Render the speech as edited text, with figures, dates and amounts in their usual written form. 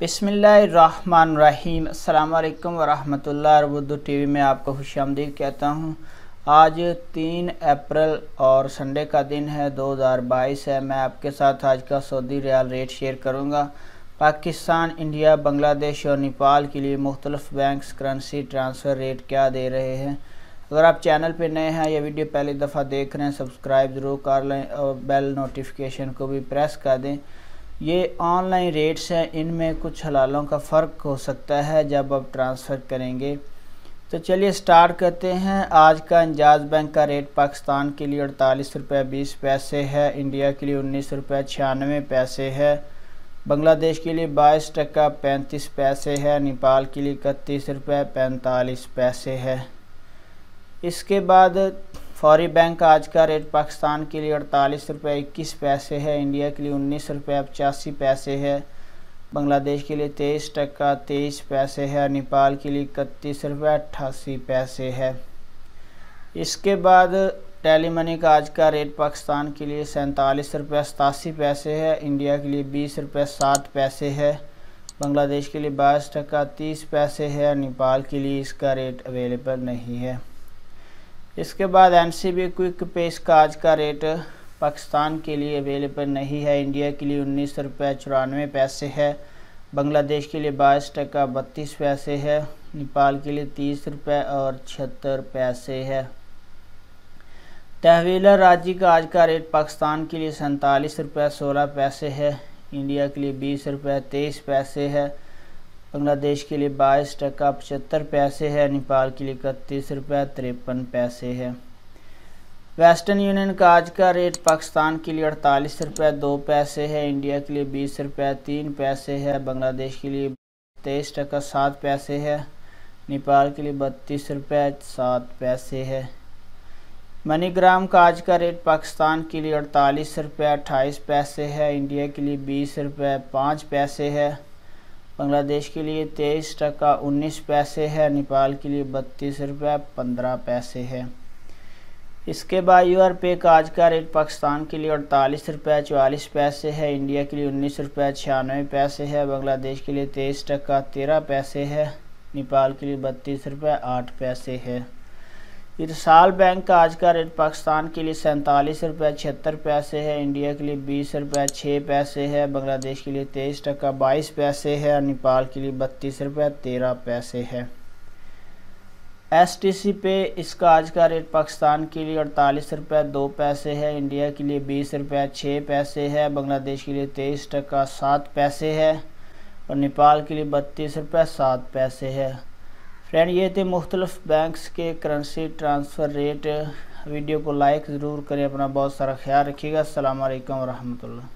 बिस्मिल्लाहिर्रहमानिर्रहीम। अस्सलाम वालेकुम वरहमतुल्लाहि उर्दू टीवी में आपको खुशामदीद कहता हूँ। आज 3 अप्रैल और संडे का दिन है, 2022 है। मैं आपके साथ आज का सऊदी रियाल रेट शेयर करूँगा। पाकिस्तान, इंडिया, बांग्लादेश और नेपाल के लिए मुख्तलिफ बैंक्स करेंसी ट्रांसफ़र रेट क्या दे रहे हैं। अगर आप चैनल पे नए हैं या वीडियो पहली दफ़ा देख रहे हैं, सब्सक्राइब ज़रूर कर लें और बेल नोटिफिकेशन को भी प्रेस कर दें। ये ऑनलाइन रेट्स हैं, इनमें कुछ हलालों का फ़र्क हो सकता है जब आप ट्रांसफ़र करेंगे। तो चलिए स्टार्ट करते हैं। आज का इंजाज़ बैंक का रेट पाकिस्तान के लिए 48 रुपये 20 पैसे है, इंडिया के लिए 19 रुपये 96 पैसे है, बांग्लादेश के लिए 22 टका 35 पैसे है, नेपाल के लिए 31 रुपये 45 पैसे है। इसके बाद फौरी बैंक आज का रेट पाकिस्तान के लिए 48 रुपये 21 पैसे है, इंडिया के लिए 19 रुपये 85 पैसे है, बांग्लादेश के लिए 23 टका 23 पैसे है, नेपाल के लिए 31 रुपये 88 पैसे है। इसके बाद टेली मनी का आज का रेट पाकिस्तान के लिए 47 रुपये 87 पैसे है, इंडिया के लिए 20 रुपये 60 पैसे है, बांग्लादेश के लिए 22 टका 30 पैसे है, नेपाल के लिए इसका रेट अवेलेबल नहीं है। इसके बाद NCB क्विक पे इसका आज का रेट पाकिस्तान के लिए अवेलेबल नहीं है, इंडिया के लिए 19 रुपये 94 पैसे है, बांग्लादेश के लिए 22 टका 32 पैसे है, नेपाल के लिए 30 रुपये और 76 पैसे है। तहवीलर राजी का आज का रेट पाकिस्तान के लिए 47 रुपये 16 पैसे है, इंडिया के लिए 20 रुपये 23 पैसे है, बांग्लादेश के लिए 22 टका 75 पैसे है, नेपाल के लिए 31 रुपये 53 पैसे है। वेस्टर्न यूनियन का आज का रेट पाकिस्तान के लिए 48 रुपये 2 पैसे है, इंडिया के लिए 20 रुपये 3 पैसे है, बांग्लादेश के लिए 23 टका 7 पैसे है, नेपाल के लिए 32 रुपये 7 पैसे है। मनीग्राम का आज का रेट पाकिस्तान के लिए 48 रुपये 28 पैसे है, इंडिया के लिए 20 रुपये 5 पैसे है, बांग्लादेश के लिए 23 टका 19 पैसे है, नेपाल के लिए 32 रुपये 15 पैसे है। इसके बाद यूआरपे का आज का रेट पाकिस्तान के लिए 48 रुपये 44 पैसे है, इंडिया के लिए 19 रुपये 96 पैसे है, बांग्लादेश के लिए 23 टका 13 पैसे है, नेपाल के लिए 32 रुपये 8 पैसे है। इरसाल बैंक का आज का रेट पाकिस्तान के लिए 47 रुपये 76 पैसे है, इंडिया के लिए 20 रुपये 6 पैसे है, बांग्लादेश के लिए 23 टका 22 पैसे है और नेपाल के लिए 32 रुपये 13 पैसे है। STC पे इसका आज का रेट पाकिस्तान के लिए 48 रुपये 2 पैसे है, इंडिया के लिए 20 रुपये 6 पैसे है, बांग्लादेश के लिए 23 टका 7 पैसे है और नेपाल के लिए 32 रुपये 7 पैसे है। फ्रेंड, ये थे मुख्तलिफ बैंक्स के करेंसी ट्रांसफ़र रेट। वीडियो को लाइक ज़रूर करें। अपना बहुत सारा ख्याल रखिएगा। अस्सलाम वालेकुम वरहमतुल्लाह।